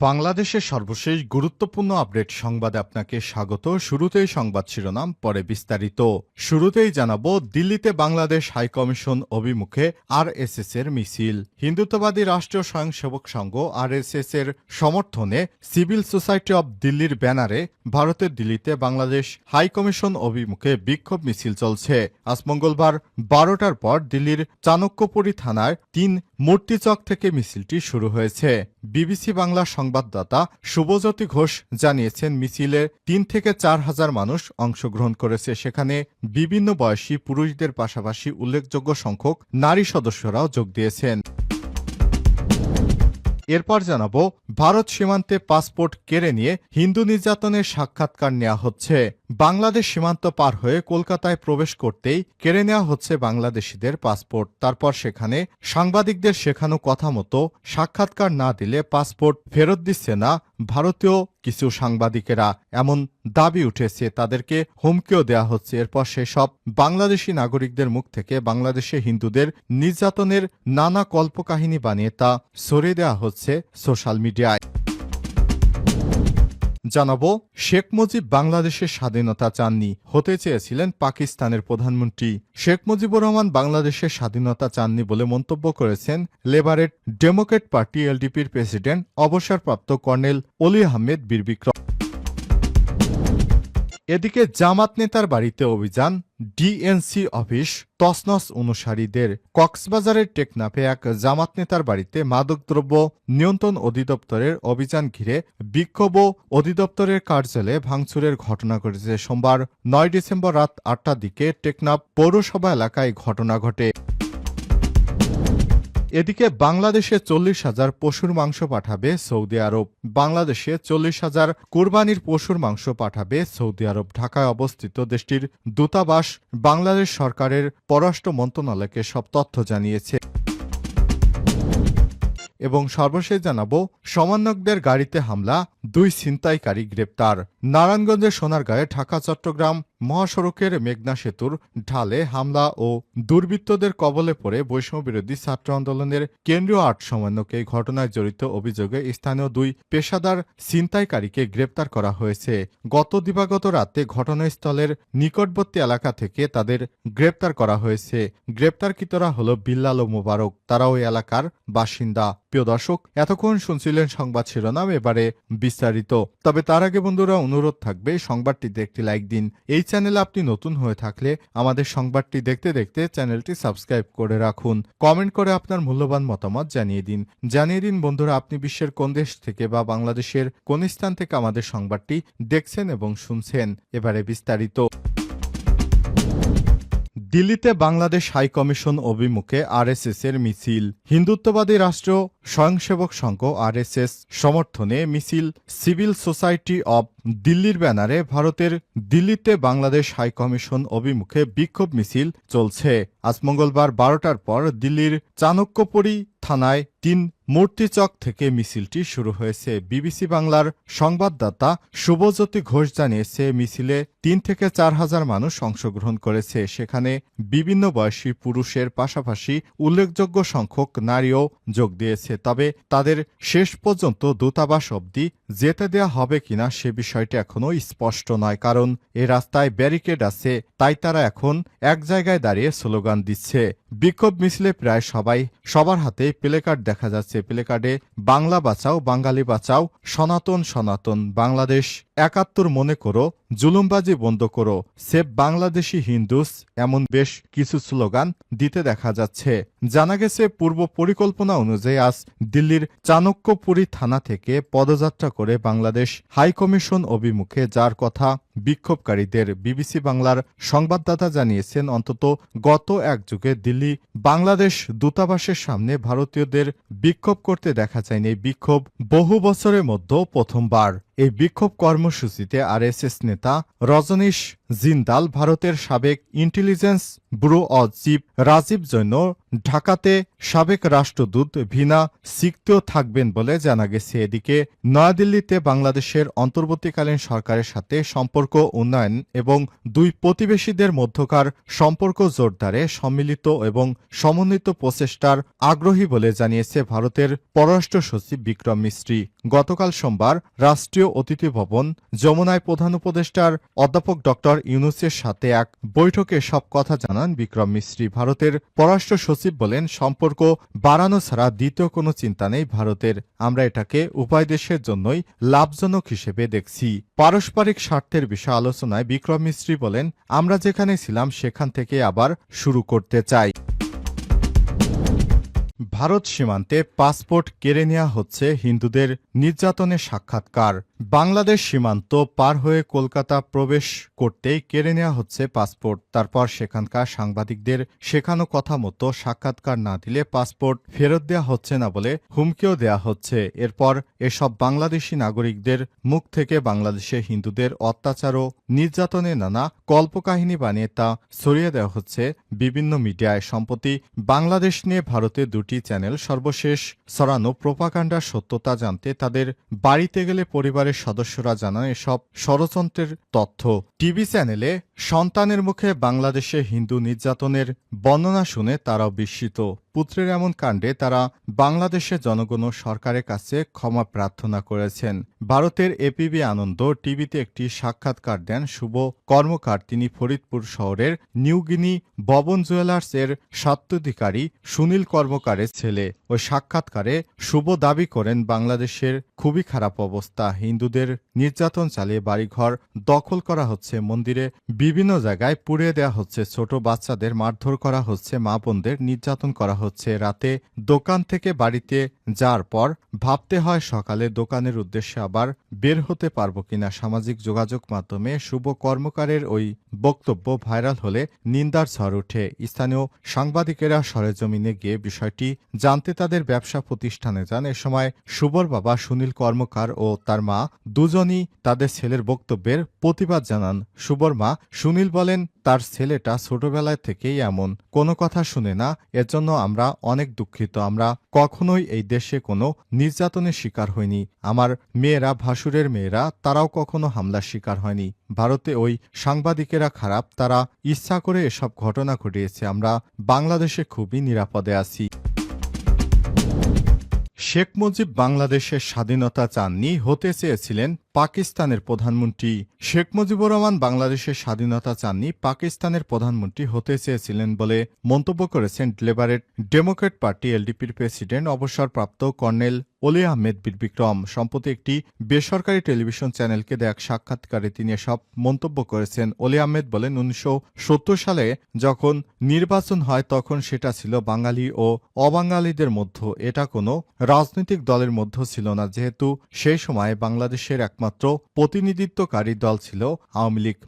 বাংলাদেশের সর্বশেষ গুরুত্বপূর্ণ আপডেট সংবাদে আপনাকে স্বাগত। শুরুতেই সংবাদ শিরোনাম, পরে বিস্তারিত। শুরুতেই জানাবো, দিল্লিতে বাংলাদেশ হাইকমিশন অভিমুখে আরএসএস এর মিছিল। হিন্দুত্ববাদী রাষ্ট্রীয় স্বয়ংসেবক সংঘ আরএসএস এর সমর্থনে সিভিল সোসাইটি অব দিল্লির ব্যানারে ভারতের দিল্লিতে বাংলাদেশ হাইকমিশন অভিমুখে বিক্ষোভ মিছিল চলছে। আজ মঙ্গলবার 12টার পর দিল্লির চাণক্যপুরী থানার 3 মূর্তিচক থেকে মিছিলটি শুরু হয়েছে। বিবিসি বাংলা সংবাদদাতা শুভজ্যোতি ঘোষ জানিয়েছেন, মিছিলে 3 থেকে 4 হাজার মানুষ অংশগ্রহণ করেছে। সেখানে বিভিন্ন বয়সী পুরুষদের পাশাপাশি উল্লেখযোগ্য সংখ্যক নারী সদস্যরাও যোগ দিয়েছেন। এরপর জানাবো, ভারত সীমান্তে পাসপোর্ট কেড়ে নিয়ে হিন্দু নির্যাতনের সাক্ষাৎকার নেওয়া হচ্ছে। বাংলাদেশ সীমান্ত পার হয়ে কলকাতায় প্রবেশ করতেই কেড়ে নেওয়া হচ্ছে বাংলাদেশিদের পাসপোর্ট। তারপর সেখানে সাংবাদিকদের শেখানো কথা মতো সাক্ষাৎকার না দিলে পাসপোর্ট ফেরত দিচ্ছে না ভারতীয় কিছু সাংবাদিকেরা, এমন দাবি উঠেছে। তাদেরকে হুমকিও দেওয়া হচ্ছে। এরপর সেসব বাংলাদেশি নাগরিকদের মুখ থেকে বাংলাদেশে হিন্দুদের নির্যাতনের নানা কল্পকাহিনী বানিয়ে তা ছড়িয়ে দেওয়া হচ্ছে সোশ্যাল মিডিয়ায়। জানাবো, শেখ মুজিব বাংলাদেশের স্বাধীনতা চাননি, হতে চেয়েছিলেন পাকিস্তানের প্রধানমন্ত্রী। শেখ মুজিবুর রহমান বাংলাদেশের স্বাধীনতা চাননি বলে মন্তব্য করেছেন লেবারেট ডেমোক্রেট পার্টি এলডিপির প্রেসিডেন্ট অবসরপ্রাপ্ত কর্নেল অলি আহমেদ বীর বিক্রম। এদিকে জামাত নেতার বাড়িতে অভিযান, ডিএনসি অফিস তছনছ অনুসারীদের। কক্সবাজারের টেকনাফে এক জামাত নেতার বাড়িতে মাদকদ্রব্য নিয়ন্ত্রণ অধিদপ্তরের অভিযান ঘিরে বিক্ষোভ ও অধিদপ্তরের কার্যালয়ে ভাঙচুরের ঘটনা ঘটেছে। সোমবার 9 ডিসেম্বর রাত 8টার দিকে টেকনাফ পৌরসভা এলাকায় ঘটনা ঘটে। এদিকে বাংলাদেশে 40,000 পশুর মাংস পাঠাবে সৌদি আরব। বাংলাদেশে 40,000 কুরবানির পশুর মাংস পাঠাবে সৌদি আরব। ঢাকায় অবস্থিত দেশটির দূতাবাস বাংলাদেশ সরকারের পররাষ্ট্র মন্ত্রণালয়কে সব তথ্য জানিয়েছে। এবং সর্বশেষ জানাবো, সমন্বয়কদের গাড়িতে হামলা, 2 ছিনতাইকারী গ্রেপ্তার। নারায়ণগঞ্জের সোনারগাঁয়ে ঢাকা চট্টগ্রাম মহাসড়কের মেঘনা সেতুর ঢালে হামলা ও দুর্বৃত্তদের কবলে পড়ে বৈষম্যবিরোধী ছাত্র আন্দোলনের কেন্দ্রীয় 8 সমন্বয়ক এই ঘটনায় জড়িত অভিযোগে স্থানীয় 2 পেশাদার ছিনতাইকারীকে গ্রেপ্তার করা হয়েছে। গত দিবাগত রাতে ঘটনাস্থলের নিকটবর্তী এলাকা থেকে তাদের গ্রেপ্তার করা হয়েছে। গ্রেপ্তারকৃতরা হল বিল্লাল ও মোবারক, তারা ওই এলাকার বাসিন্দা। প্রিয় দর্শক, এতক্ষণ শুনছিলেন সংবাদ শিরোনাম, এবারে বিস্তারিত। তবে তার আগে বন্ধুরা, অনুরোধ থাকবে সংবাদটিতে একটি লাইক দিন। এই চ্যানেলে আপনি নতুন হয়ে থাকলে আমাদের সংবাদটি দেখতে দেখতে চ্যানেলটি সাবস্ক্রাইব করে রাখুন। কমেন্ট করে আপনার মূল্যবান মতামত জানিয়ে দিন বন্ধুরা, আপনি বিশ্বের কোন দেশ থেকে বা বাংলাদেশের কোন স্থান থেকে আমাদের সংবাদটি দেখছেন এবং শুনছেন। এবারে বিস্তারিত। দিল্লিতে বাংলাদেশ হাইকমিশন অভিমুখে আরএসএস এর মিছিল। হিন্দুত্ববাদী রাষ্ট্র স্বয়ংসেবক সংঘ আরএসএস সমর্থনে মিছিল সিভিল সোসাইটি অব দিল্লির ব্যানারে ভারতের দিল্লিতে বাংলাদেশ হাইকমিশন অভিমুখে বিক্ষোভ মিছিল চলছে। আজ মঙ্গলবার 12টার পর দিল্লির চাণক্যপুরী থানায় 3 মূর্তিচক থেকে মিছিলটি শুরু হয়েছে। বিবিসি বাংলার সংবাদদাতা শুভজ্যোতি ঘোষ জানিয়েছে, মিছিলে 3 থেকে 4 হাজার মানুষ অংশগ্রহণ করেছে। সেখানে বিভিন্ন বয়সী পুরুষের পাশাপাশি উল্লেখযোগ্য সংখ্যক নারীও যোগ দিয়েছে। তবে তাদের শেষ পর্যন্ত দূতাবাস অবধি যেতে দেয়া হবে কিনা সে বিষয়টি এখনও স্পষ্ট নয়, কারণ এ রাস্তায় ব্যারিকেড আছে, তাই তারা এখন এক জায়গায় দাঁড়িয়ে স্লোগান দিচ্ছে। বিক্ষোভ মিছিলে প্রায় সবার হাতে প্লেকার্ড দেখা যাচ্ছে। প্লেকার্ডে বাংলা বাঁচাও, বাঙালি বাঁচাও, সনাতন সনাতন, বাংলাদেশ 71 মনে করো, জুলুমবাজি বন্ধ করো, সেভ বাংলাদেশি হিন্দুস, এমন বেশ কিছু স্লোগান দিতে দেখা যাচ্ছে। জানা গেছে, পূর্ব পরিকল্পনা অনুযায়ী আজ দিল্লির চাণক্যপুরী থানা থেকে পদযাত্রা করে বাংলাদেশ হাইকমিশন অভিমুখে যার কথা বিক্ষোভকারীদের। বিবিসি বাংলার সংবাদদাতা জানিয়েছেন, অন্তত গত এক যুগে দিল্লি বাংলাদেশ দূতাবাসের সামনে ভারতীয়দের বিক্ষোভ করতে দেখা যায়নি। এই বিক্ষোভ বহু বছরের মধ্যে প্রথমবার। এই বিক্ষোভ কর্মসূচিতে আরএসএস নেতা রজনীশ জিন্দাল, ভারতের সাবেক intelligence bureau chief Rajiv Jain, ঢাকাতে সাবেক রাষ্ট্রদূত ভিনা সিকতেও থাকবেন বলে জানা গেছে। এদিকে নয়াদিল্লিতে বাংলাদেশের অন্তর্বর্তীকালীন সরকারের সাথে সম্পর্ক উন্নয়ন এবং দুই প্রতিবেশীদের মধ্যকার সম্পর্ক জোরদারে সম্মিলিত এবং সমন্বিত প্রচেষ্টার আগ্রহী বলে জানিয়েছে ভারতের পররাষ্ট্র সচিব বিক্রম মিস্ত্রি। গতকাল সোমবার রাষ্ট্রীয় অতিথি ভবন যমুনায় প্রধান উপদেষ্টার অধ্যাপক ড ইউনূসের সাথে এক বৈঠকে সব কথা জানান বিক্রম মিস্ত্রি। ভারতের পররাষ্ট্র সচিব বলেন, সম্পর্ক বাড়ানো ছাড়া দ্বিতীয় কোনো চিন্তা নেই ভারতের। আমরা এটাকে উভয় দেশের জন্যই লাভজনক হিসেবে দেখছি। পারস্পরিক স্বার্থের বিষয়ে আলোচনায় বিক্রম মিস্ত্রি বলেন, আমরা যেখানে ছিলাম সেখান থেকে আবার শুরু করতে চাই। ভারত সীমান্তে পাসপোর্ট কেড়ে নেওয়া হচ্ছে, হিন্দুদের নির্যাতনের সাক্ষাৎকার। বাংলাদেশ সীমান্ত পার হয়ে কলকাতা প্রবেশ করতেই কেড়ে নেওয়া হচ্ছে পাসপোর্ট। তারপর সেখানকার সাংবাদিকদের শেখানো কথা মতো সাক্ষাৎকার না দিলে পাসপোর্ট ফেরত দেওয়া হচ্ছে না বলে হুমকিও দেওয়া হচ্ছে। এরপর এসব বাংলাদেশি নাগরিকদের মুখ থেকে বাংলাদেশে হিন্দুদের অত্যাচার ও নির্যাতনের নানা কল্পকাহিনী বানিয়ে তা ছড়িয়ে দেওয়া হচ্ছে বিভিন্ন মিডিয়ায়। সম্প্রতি বাংলাদেশ নিয়ে ভারতে দুটি চ্যানেল সর্বশেষ ছড়ানো প্রোপাগান্ডার সত্যতা জানতে তাদের বাড়িতে গেলে পরিবারের সদস্যরা জানান এসব ষড়যন্ত্রের তথ্য। টিভি চ্যানেলে সন্তানের মুখে বাংলাদেশে হিন্দু নির্যাতনের বর্ণনা শুনে তারাও বিস্মিত। পুত্রের এমন কাণ্ডে তারা বাংলাদেশের জনগণ ও সরকারের কাছে ক্ষমা প্রার্থনা করেছেন। ভারতের এপিবি আনন্দ টিভিতে একটি সাক্ষাৎকার দেন শুভ কর্মকার। তিনি ফরিদপুর শহরের নিউগিনি ভবন জুয়েলার্স এর স্বাত্বাধিকারী সুনীল কর্মকারের ছেলে। ওই সাক্ষাৎকারে শুভ দাবি করেন, বাংলাদেশের খুবই খারাপ অবস্থা। হিন্দুদের নির্যাতন চালিয়ে বাড়িঘর দখল করা হচ্ছে, মন্দিরে বিভিন্ন জায়গায় পুড়িয়ে দেওয়া হচ্ছে, ছোট বাচ্চাদের মারধর করা হচ্ছে, মা বোনদের নির্যাতন করা হচ্ছে। রাতে দোকান থেকে বাড়িতে যাওয়ার পর ভাবতে হয় সকালে দোকানের উদ্দেশ্যে আবার বের হতে পারবো কিনা। সামাজিক যোগাযোগ মাধ্যমে শুভ কর্মকারের ওই বক্তব্য ভাইরাল হলে নিন্দার ঝড় ওঠে। স্থানীয় সাংবাদিকেরা সরেজমিনে গিয়ে বিষয়টি জানতে তাদের ব্যবসা প্রতিষ্ঠানে যান। এ সময় শুভর বাবা সুনীল কর্মকার ও তার মা দুজনই তাদের ছেলের বক্তব্যের প্রতিবাদ জানান। শুভর মা সুনীল বলেন, তার ছেলেটা ছোটবেলায় থেকেই এমন, কোনো কথা শুনে না। এজন্য আমরা অনেক দুঃখিত। আমরা কখনোই এই দেশে কোনো নির্যাতনের শিকার হয়নি। আমার মেয়েরা, ভাসুরের মেয়েরা, তারাও কখনো হামলার শিকার হয়নি। ভারতে ওই সাংবাদিকেরা খারাপ, তারা ইচ্ছা করে এসব ঘটনা ঘটিয়েছে। আমরা বাংলাদেশে খুবই নিরাপদে আছি। শেখ মুজিব বাংলাদেশের স্বাধীনতা চাননি, হতে চেয়েছিলেন পাকিস্তানের প্রধানমন্ত্রী। শেখ মুজিবুর রহমান বাংলাদেশের স্বাধীনতা চাননি, পাকিস্তানের প্রধানমন্ত্রী হতে চেয়েছিলেন বলে মন্তব্য করেছেন লিবারেল ডেমোক্র্যাট পার্টি এলডিপির প্রেসিডেন্ট অবসরপ্রাপ্ত কর্নেল অলি আহমেদ বীর বিক্রম। সম্প্রতি একটি বেসরকারি টেলিভিশন চ্যানেলকে দেয়া এক সাক্ষাৎকারে তিনি এসব মন্তব্য করেছেন। অলি আহমেদ বলেন, 1970 সালে যখন নির্বাচন হয় তখন সেটা ছিল বাঙালি ও অবাঙালিদের মধ্যে, এটা কোনো রাজনৈতিক দলের মধ্যে ছিল না। যেহেতু সেই সময় বাংলাদেশের একমাত্র প্রতিনিধিত্বকারী দল ছিল আওয়ামী লীগ।